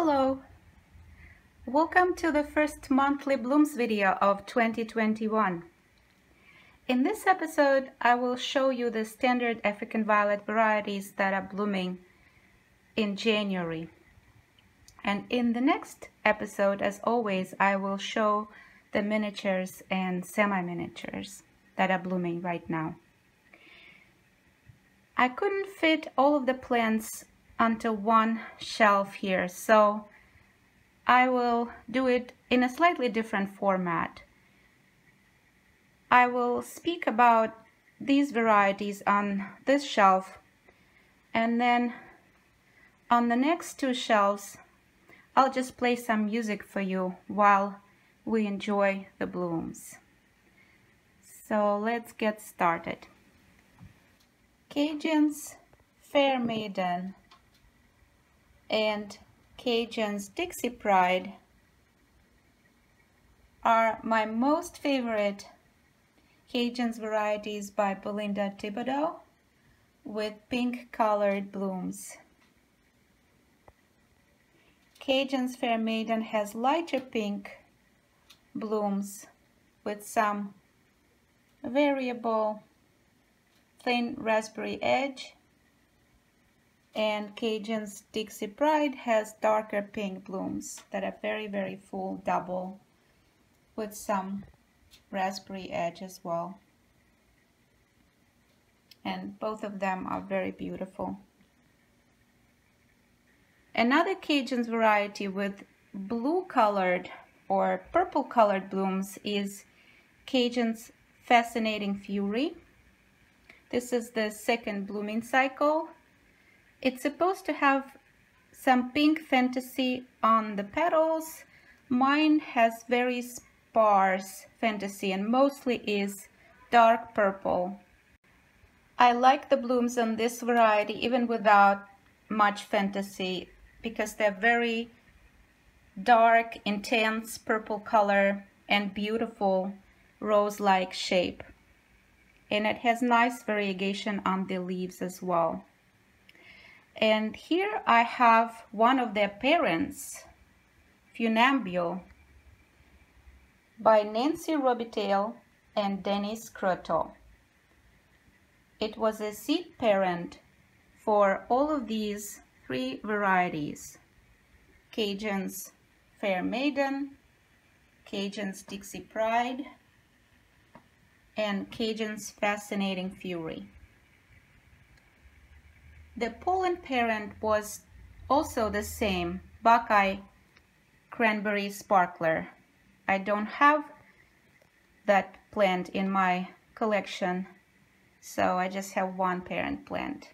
Hello! Welcome to the first monthly blooms video of 2021. In this episode, I will show you the standard African violet varieties that are blooming in January. And in the next episode, as always, I will show the miniatures and semi-miniatures that are blooming right now. I couldn't fit all of the plants onto one shelf here, so I will do it in a slightly different format. I will speak about these varieties on this shelf, and then on the next two shelves I'll just play some music for you while we enjoy the blooms. So let's get started. Cajun's Fair Maiden and Cajun's Dixie Pride are my most favorite Cajun's varieties by Belinda Thibodeau with pink colored blooms. Cajun's Fair Maiden has lighter pink blooms with some variable thin raspberry edge, and Cajun's Dixie Pride has darker pink blooms that are very full double with some raspberry edge as well. And both of them are very beautiful. Another Cajun's variety with blue colored or purple colored blooms is Cajun's Fascinating Fury. This is the second blooming cycle. It's supposed to have some pink fantasy on the petals. Mine has very sparse fantasy and mostly is dark purple. I like the blooms on this variety even without much fantasy because they're very dark, intense purple color and beautiful rose-like shape. And it has nice variegation on the leaves as well. And here I have one of their parents, Funambule, by Nancy Robitaille and Dennis Croteau. It was a seed parent for all of these three varieties: Cajun's Fair Maiden, Cajun's Dixie Pride, and Cajun's Fascinating Fury. The pollen parent was also the same, Buckeye Cranberry Sparkler. I don't have that plant in my collection, so I just have one parent plant.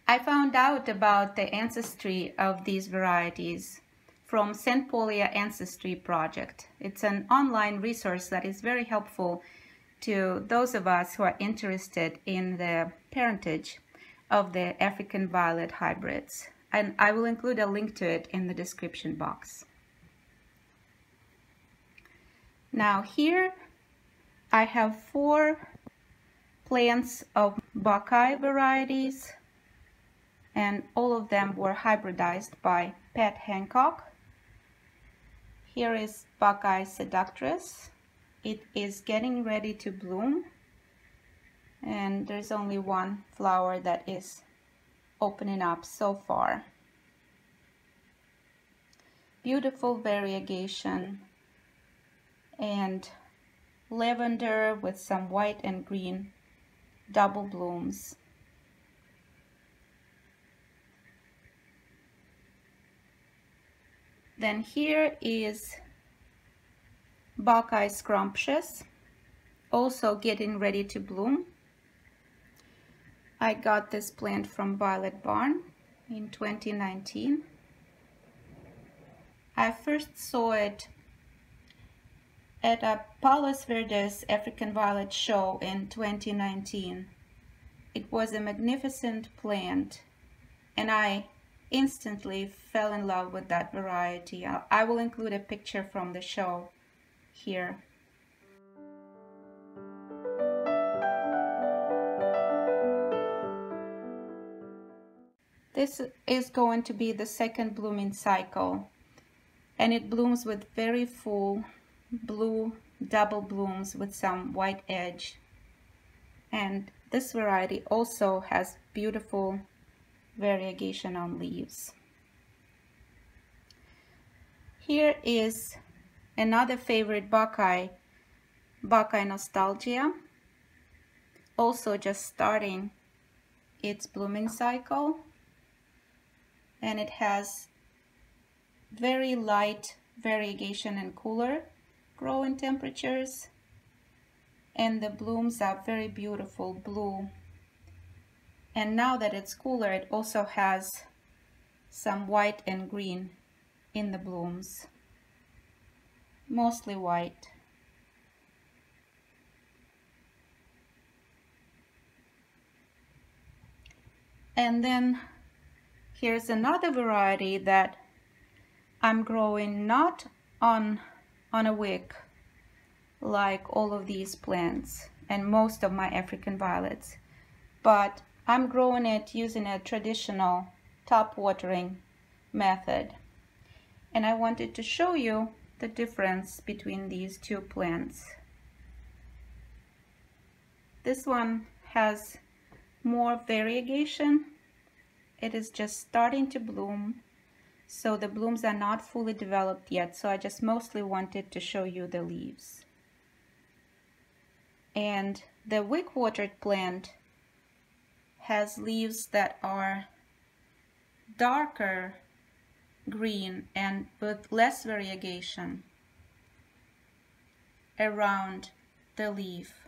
I found out about the ancestry of these varieties from St. Paulia Ancestry Project. It's an online resource that is very helpful to those of us who are interested in the parentage of the African violet hybrids. And I will include a link to it in the description box. Now here I have 4 plants of Buckeye varieties, and all of them were hybridized by Pat Hancock. Here is Buckeye Seductress. It is getting ready to bloom, and there's only one flower that is opening up so far. Beautiful variegation and lavender with some white and green double blooms. Then here is Buckeye Scrumptious, also getting ready to bloom. I got this plant from Violet Barn in 2019. I first saw it at a Palos Verdes African Violet show in 2019. It was a magnificent plant, and I instantly fell in love with that variety. I will include a picture from the show here. This is going to be the second blooming cycle, and it blooms with very full blue double blooms with some white edge. And this variety also has beautiful variegation on leaves. Here is another favorite Buckeye Nostalgia, also just starting its blooming cycle, and it has very light variegation and cooler growing temperatures, and the blooms are very beautiful blue. And now that it's cooler, it also has some white and green in the blooms, mostly white. And then here's another variety that I'm growing not on a wick like all of these plants and most of my African violets, but I'm growing it using a traditional top watering method. And I wanted to show you the difference between these two plants. This one has more variegation. It is just starting to bloom, so the blooms are not fully developed yet, so I just mostly wanted to show you the leaves. And the wick watered plant has leaves that are darker green and with less variegation around the leaf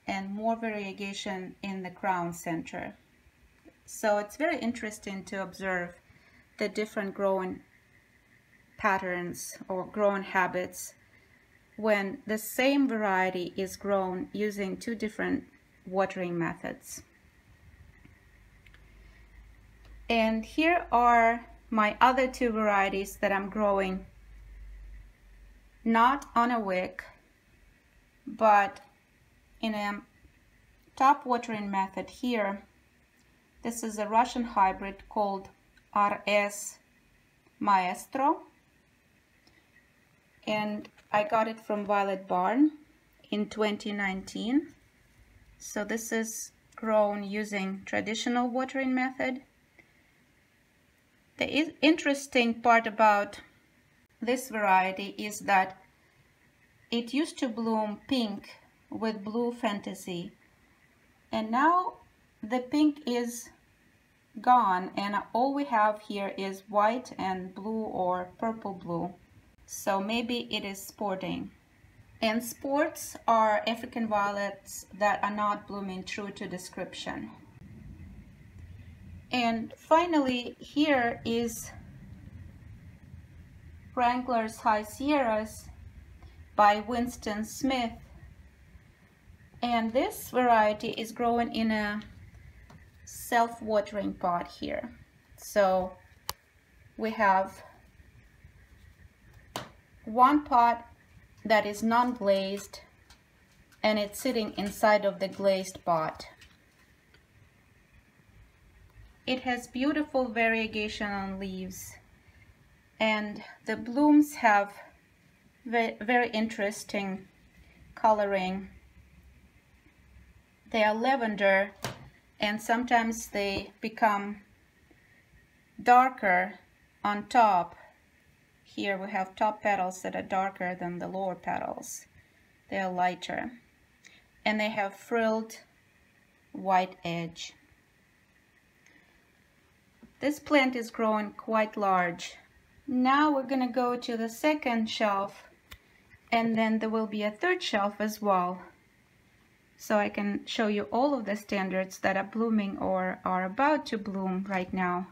and more variegation in the crown center. So it's very interesting to observe the different growing patterns or growing habits when the same variety is grown using two different watering methods. And here are my other two varieties that I'm growing not on a wick, but in a top watering method here. This is a Russian hybrid called RS Maestro, and I got it from Violet Barn in 2019. So this is grown using traditional watering method. The interesting part about this variety is that it used to bloom pink with blue fantasy, and now the pink is gone and all we have here is white and blue or purple blue. So maybe it is sporting. And sports are African violets that are not blooming true to description. And finally, here is Wrangler's High Sierras by Winston Smith. And this variety is growing in a self-watering pot here. So we have one pot that is non-glazed and it's sitting inside of the glazed pot. It has beautiful variegation on leaves, and the blooms have very interesting coloring. They are lavender, and sometimes they become darker on top. Here we have top petals that are darker than the lower petals. They are lighter, and they have frilled white edge. This plant is growing quite large. Now we're going to go to the second shelf, and then there will be a third shelf as well. So I can show you all of the standards that are blooming or are about to bloom right now.